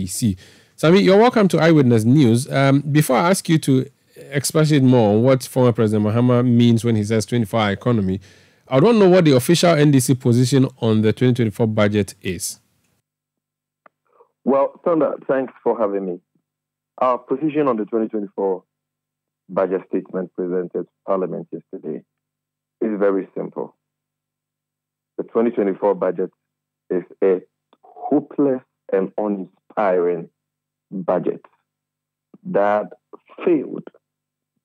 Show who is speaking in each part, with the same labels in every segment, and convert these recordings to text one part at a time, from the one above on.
Speaker 1: see. Sammy, you're welcome to Eyewitness News. Before I ask you to expatiate more on what former President Mahama means when he says 24-hour economy, I don't know what the official NDC position on the 2024 budget is.
Speaker 2: Well, Thunder, thanks for having me. Our position on the 2024 budget statement presented to Parliament yesterday is very simple. The 2024 budget is a hopeless and uninspiring budget that failed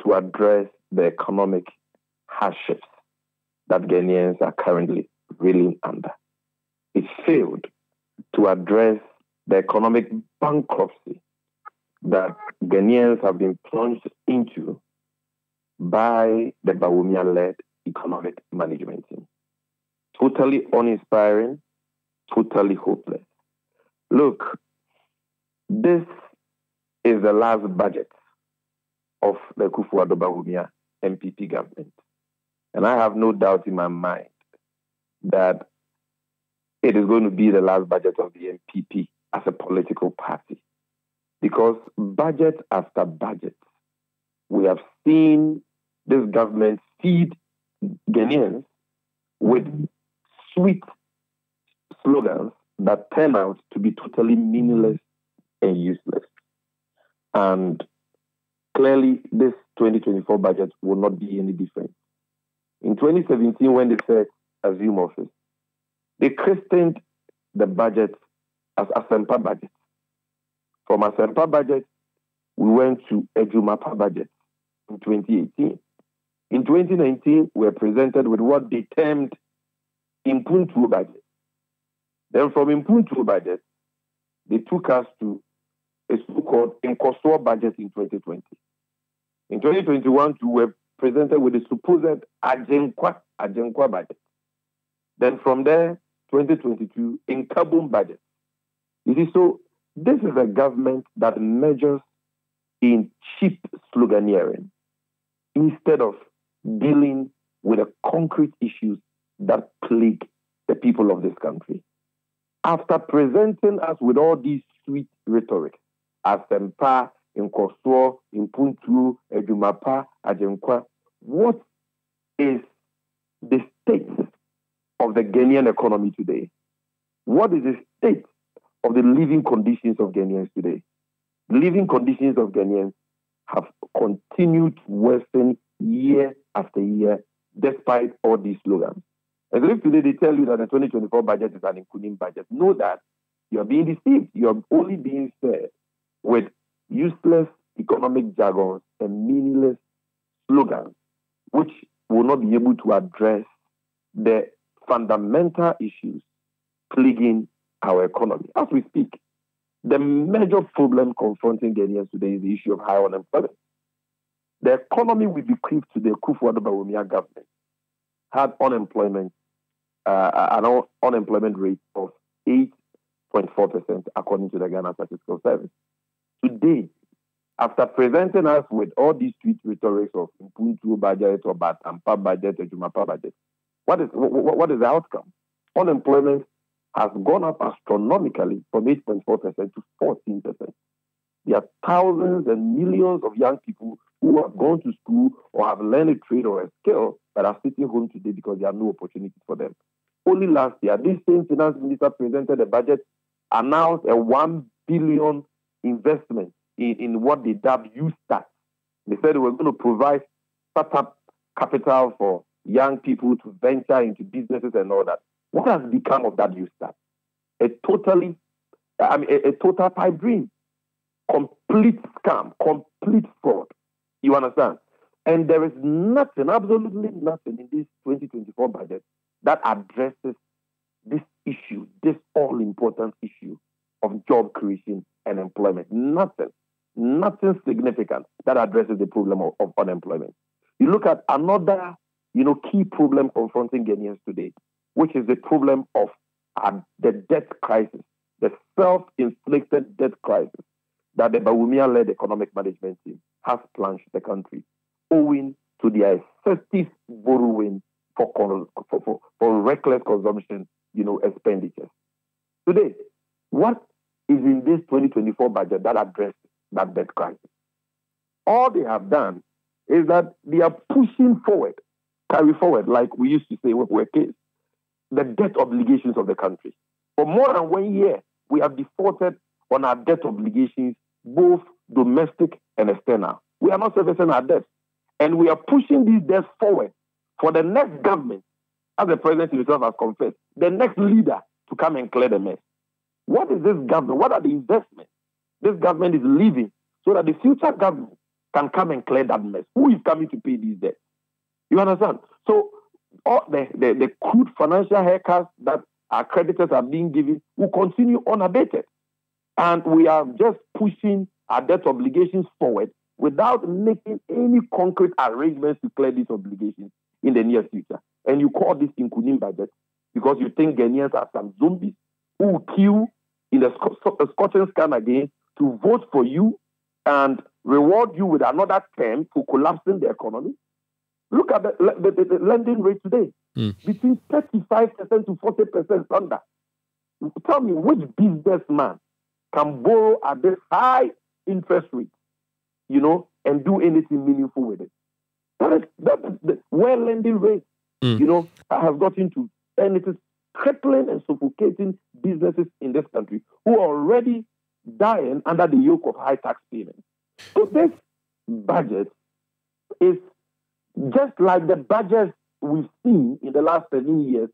Speaker 2: to address the economic hardships that Ghanaians are currently reeling under. It failed to address the economic bankruptcy that Ghanaians have been plunged into by the Bawumia-led economic management team. Totally uninspiring, totally hopeless. Look, this is the last budget of the Akufo-Addo Bawumia MPP government. And I have no doubt in my mind that it is going to be the last budget of the MPP as a political party. Because budget after budget, we have seen this government feed Ghanaians with sweet slogans that turn out to be totally meaningless and useless. And clearly, this 2024 budget will not be any different. In 2017, when they first assumed office, they christened the budget as Asempa budget. From Asempa budget, we went to Ejumapa budget in 2018. In 2019, we were presented with what they termed Impuntu budget. Then from Impuntu budget, they took us to a so-called Nkosua budget in 2020. In 2021, we were presented with a supposed Ajenkwa budget. Then from there, 2022, Nkabum budget. You see, so this is a government that measures in cheap sloganeering instead of dealing with the concrete issues that plague the people of this country. After presenting us with all these sweet rhetoric, Asempa, Nkosua, Impuntu, Ejumapa, Ajenkwa, what is the state of the Ghanaian economy today? What is the state of the living conditions of Ghanaians today? The living conditions of Ghanaians have continued to worsen year after year, despite all these slogans. And so if today they tell you that the 2024 budget is an Nkunim budget, know that you are being deceived. You are only being fed with useless economic jargons and meaningless slogans, which will not be able to address the fundamental issues plaguing our economy. As we speak, the major problem confronting Ghanaians today is the issue of high unemployment. The economy we bequeathed to the Akufo-Addo Bawumia government had unemployment, an unemployment rate of 8.4% according to the Ghana Statistical Service. Today, after presenting us with all these sweet rhetorics of Impuntu budget or Batampa budget or Jumapa budget, what is the outcome? Unemployment has gone up astronomically from 8.4% to 14%. There are thousands and millions of young people who have gone to school or have learned a trade or a skill that are sitting home today because there are no opportunities for them. Only last year, this same finance minister presented a budget, announced a 1 billion investment in what they dubbed U-Start. They said they were going to provide startup capital for young people to venture into businesses and all that. What has become of that U-Start? A total pipe dream. Complete scam, complete fraud. You understand? And there is nothing, absolutely nothing in this 2024 budget that addresses this issue, this all-important issue of job creation and employment. Nothing significant that addresses the problem of unemployment. You look at another, key problem confronting Ghanaians today, which is the problem of the debt crisis, the self-inflicted debt crisis that the Bawumia-led economic management team has plunged the country, owing to their excessive borrowing for reckless consumption, expenditures. Today, what is in this 2024 budget that addresses that debt crisis. All they have done is that they are pushing forward, carry forward, like we used to say when we were kids, the debt obligations of the country. For more than 1 year, we have defaulted on our debt obligations, both domestic and external. We are not servicing our debts. And we are pushing these debts forward for the next government, as the president himself has confessed, the next leader to come and clear the mess. What is this government? What are the investments this government is leaving so that the future government can come and clear that mess? Who is coming to pay these debts? You understand? So all the crude financial haircuts that our creditors are being given will continue unabated. And we are just pushing our debt obligations forward without making any concrete arrangements to clear these obligations in the near future. And you call this Inkunim budget because you think Ghanaians are some zombies who will queue in the Scottish scan again to vote for you and reward you with another term for collapsing the economy. Look at the lending rate today, between 35% to 40% under. Tell me which businessman can borrow at this high interest rate, and do anything meaningful with it. That is where lending rate, has gotten to. And it is crippling and suffocating businesses in this country who are already dying under the yoke of high tax payments. So this budget is just like the budgets we've seen in the last 7 years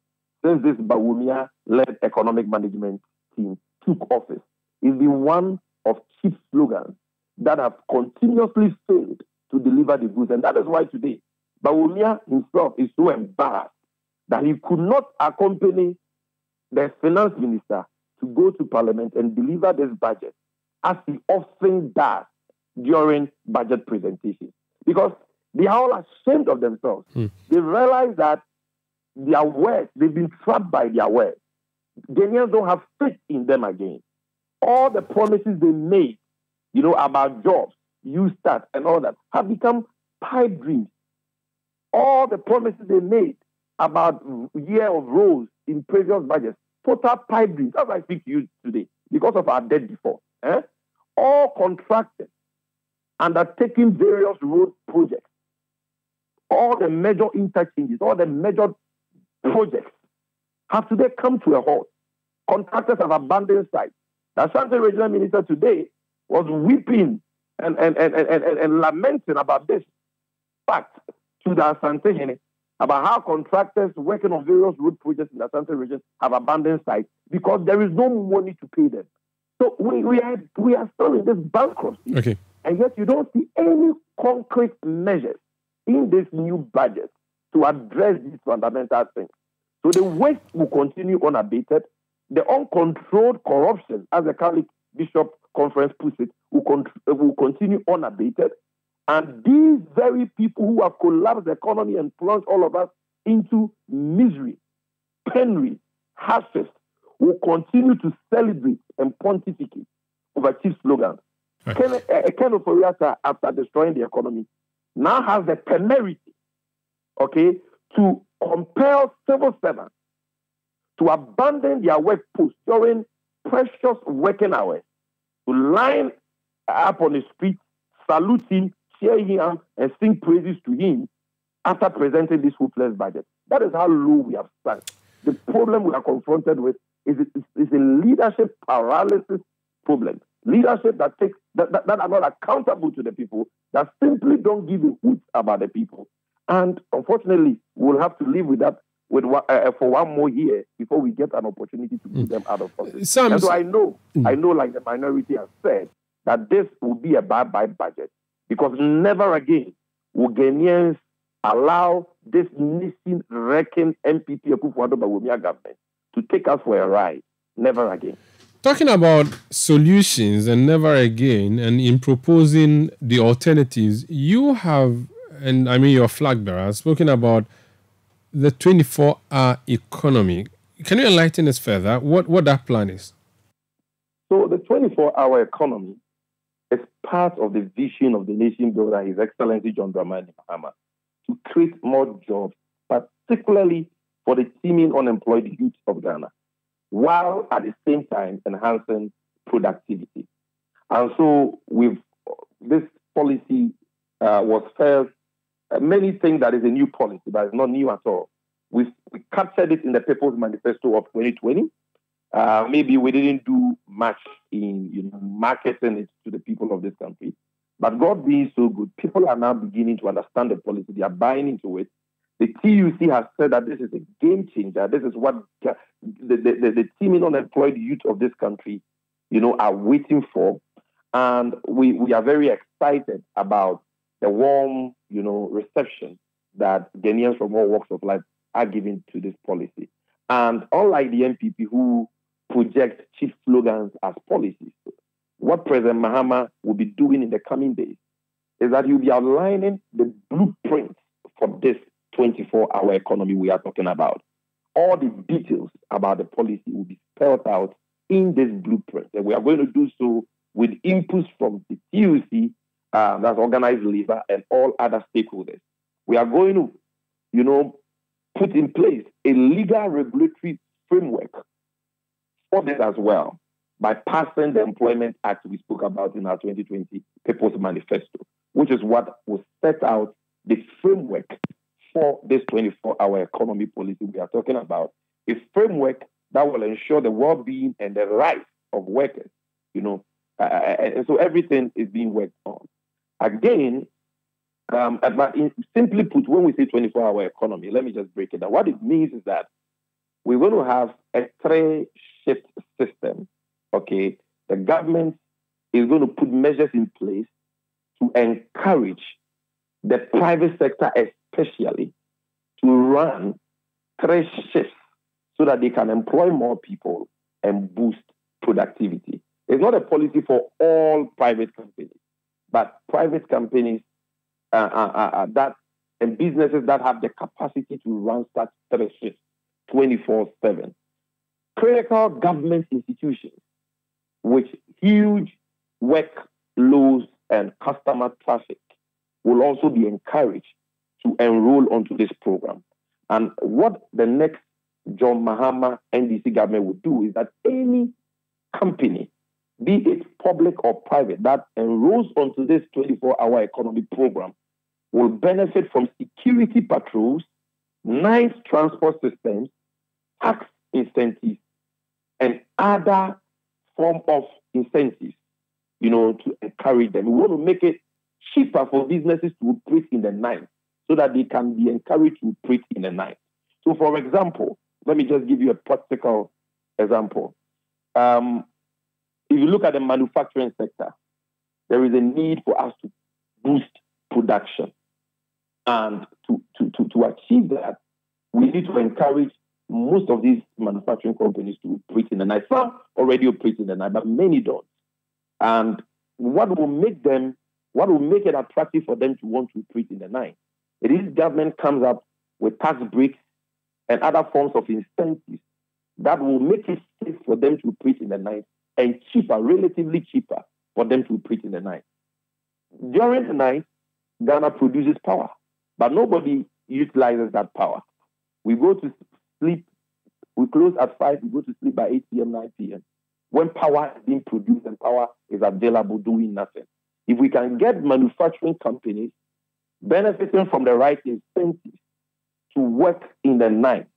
Speaker 2: since this Bawumia-led economic management team took office. It's been one of cheap slogans that have continuously failed to deliver the goods. And that is why today, Bawumia himself is so embarrassed that he could not accompany the finance minister to go to parliament and deliver this budget as he often does during budget presentations. Because they are all ashamed of themselves. They realize that their words, they've been trapped by their words. Ghanaians don't have faith in them again. All the promises they made, about jobs, you start and all that, have become pipe dreams. All the promises they made about year of roles in previous budgets, total pipe dreams. As I speak to you today, because of our debt default, all contractors undertaking various road projects, all the major interchanges, all the major projects have today come to a halt. Contractors have abandoned sites. The Ashanti Regional Minister today was weeping and lamenting about this fact to the Ashanti about how contractors working on various road projects in the Ashanti region have abandoned sites because there is no money to pay them. So we are still in this bankruptcy.
Speaker 1: Okay.
Speaker 2: And yet you don't see any concrete measures in this new budget to address these fundamental things. So the waste will continue unabated. The uncontrolled corruption, as the Catholic Bishop Conference puts it, will continue unabated. And these very people who have collapsed the economy and plunged all of us into misery, penury, hardships, will continue to celebrate and pontificate over cheap slogans. Right. Ken Ofori-Atta, after destroying the economy, now has the temerity, to compel civil servants to abandon their work posts during precious working hours, to line up on the street, salute him, cheer him, and sing praises to him after presenting this hopeless budget. That is how low we have sunk. The problem we are confronted with is a leadership paralysis problem. Leadership that are not accountable to the people, that simply don't give a hoot about the people. And unfortunately, we'll have to live with that for one more year before we get an opportunity to put them out of office. And so I know, like the minority has said, that this will be a bye-bye budget because never again will Ghanaians allow this nation-wrecking MPP Akufo-Addo Bawumia government to take us for a ride. Never again.
Speaker 1: Talking about solutions and never again, and in proposing the alternatives, you have, and I mean your flag bearer, has spoken about the 24-hour economy. Can you enlighten us further what that plan is?
Speaker 2: So the 24-hour economy is part of the vision of the nation builder, His Excellency John Dramani Mahama, to create more jobs, particularly for the teeming unemployed youth of Ghana, while at the same time enhancing productivity. And so this policy was first, many think that is a new policy, but it's not new at all. We captured it in the People's Manifesto of 2020. Maybe we didn't do much in marketing it to the people of this country. But God being so good, people are now beginning to understand the policy. They are buying into it. The TUC has said that this is a game changer. This is what the teeming unemployed youth of this country, are waiting for. And we are very excited about the warm, reception that Ghanaians from all walks of life are giving to this policy. And unlike the NPP who project cheap slogans as policies, what President Mahama will be doing in the coming days is that he'll be outlining the blueprint for this 24-hour economy we are talking about. All the details about the policy will be spelled out in this blueprint. And we are going to do so with inputs from the TUC, that's organized labor, and all other stakeholders. We are going to, put in place a legal regulatory framework for this as well by passing the Employment Act we spoke about in our 2020 People's Manifesto, which is what will set out the framework for this 24-hour economy policy we are talking about, a framework that will ensure the well-being and the rights of workers, and so everything is being worked on. Again, but simply put, when we say 24-hour economy, let me just break it down. What it means is that we're going to have a 3-shift system, okay? The government is going to put measures in place to encourage the private sector especially to run 3 shifts so that they can employ more people and boost productivity. It's not a policy for all private companies, but private companies and businesses that have the capacity to run such 3 shifts 24/7. Critical government institutions with huge workloads and customer traffic will also be encouraged to enroll onto this program. And what the next John Mahama NDC government will do is that any company, be it public or private, that enrolls onto this 24-hour economy program will benefit from security patrols, nice transport systems, tax incentives, and other form of incentives, to encourage them. We want to make it cheaper for businesses to operate in the night so that they can be encouraged to operate in the night. So, for example, let me just give you a practical example. If you look at the manufacturing sector, there is a need for us to boost production. And to achieve that, we need to encourage most of these manufacturing companies to operate in the night. Some already operate in the night, but many don't. And what will make it attractive for them to want to operate in the night? It is government comes up with tax breaks and other forms of incentives that will make it safe for them to operate in the night and cheaper, relatively cheaper for them to operate in the night. During the night, Ghana produces power, but nobody utilizes that power. We go to sleep, we close at 5, we go to sleep by 8 p.m., 9 p.m. When power is being produced and power is available doing nothing. If we can get manufacturing companies benefiting from the right incentives to work in the night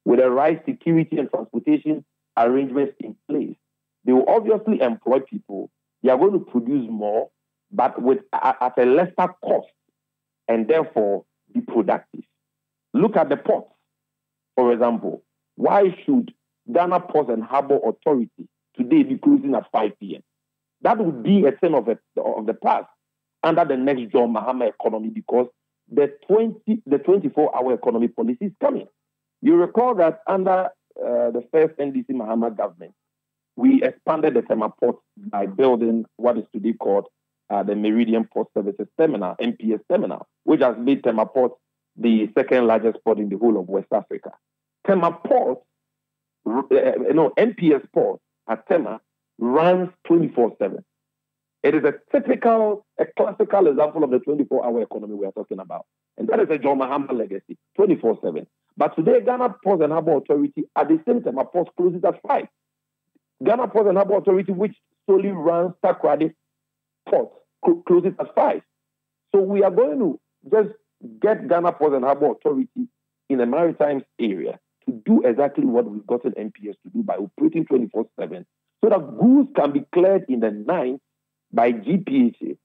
Speaker 2: with the right security and transportation arrangements in place, they will obviously employ people. They are going to produce more, but at a lesser cost, and therefore be productive. Look at the ports, for example. Why should Ghana Ports and Harbour Authority today be closing at 5 p.m.? That would be a thing of the past under the next John Mahama economy, because the 24-hour economy policy is coming. You recall that under the first NDC Mahama government, we expanded the Tema Port by building what is today called the Meridian Port Services Terminal, MPS Terminal, which has made Tema Port the second largest port in the whole of West Africa. Tema Port, MPS Port at Tema runs 24/7. It is a classical example of the 24-hour economy we are talking about. And that is a John Mahama legacy, 24/7. But today, Ghana Ports and Harbour Authority, at the same time, Tema Port closes at 5. Ghana Ports and Harbour Authority, which solely runs Takoradi Port, close it at 5. So we are going to just get Ghana Ports and Harbour Authority in the maritime area to do exactly what we've gotten MPS to do by operating 24/7, so that goods can be cleared in the night by GPHA,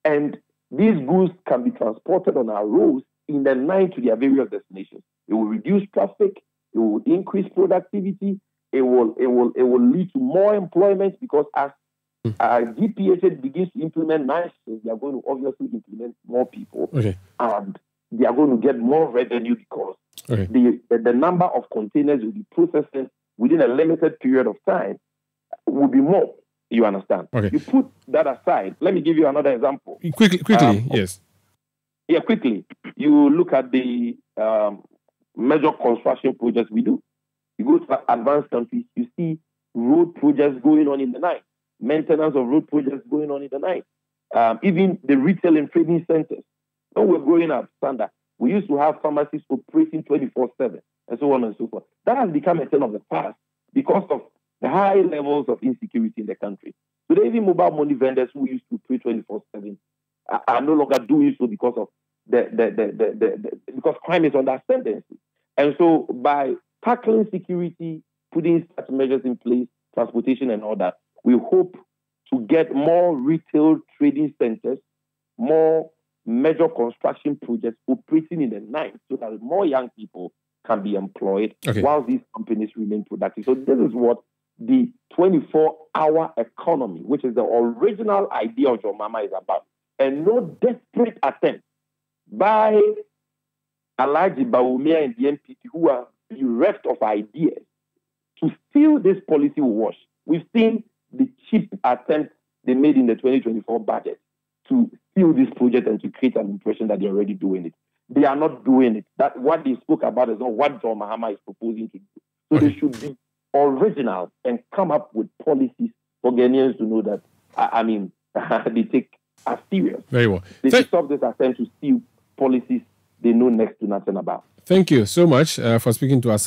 Speaker 2: and these goods can be transported on our roads in the night to their various destinations. It will reduce traffic, it will increase productivity, it will lead to more employment, because as GPHA begins to implement nice things, they are going to obviously implement more people, and they are going to get more revenue, because the number of containers will be processed within a limited period of time will be more. You understand? You put that aside. Let me give you another example.
Speaker 1: Quickly, yes.
Speaker 2: Yeah, quickly. You look at the major construction projects we do. You go to advanced countries, you see road projects going on in the night, maintenance of road projects going on in the night, even the retail and trading centers. When we were growing up, Sanda, we used to have pharmacies operating 24/7 and so on and so forth. That has become a thing of the past because of the high levels of insecurity in the country. Today, even mobile money vendors who used to operate 24/7 are no longer doing so because of because crime is under ascendancy. And so by tackling security, putting such measures in place, transportation and all that, we hope to get more retail trading centers, more major construction projects operating in the night, so that more young people can be employed while these companies remain productive. So this is what the 24-hour economy, which is the original idea of John Mahama, is about. And no desperate attempt by Alhaji Bawumia and the NPP, who are bereft of ideas, to steal this policy will wash. We've seen the cheap attempt they made in the 2024 budget to steal this project and to create an impression that they're already doing it. They are not doing it. That what they spoke about is not what John Mahama is proposing to do. So they should be original and come up with policies for Ghanaians to know that, they take us serious.
Speaker 1: Very well.
Speaker 2: They should stop this attempt to steal policies they know next to nothing about.
Speaker 1: Thank you so much for speaking to us.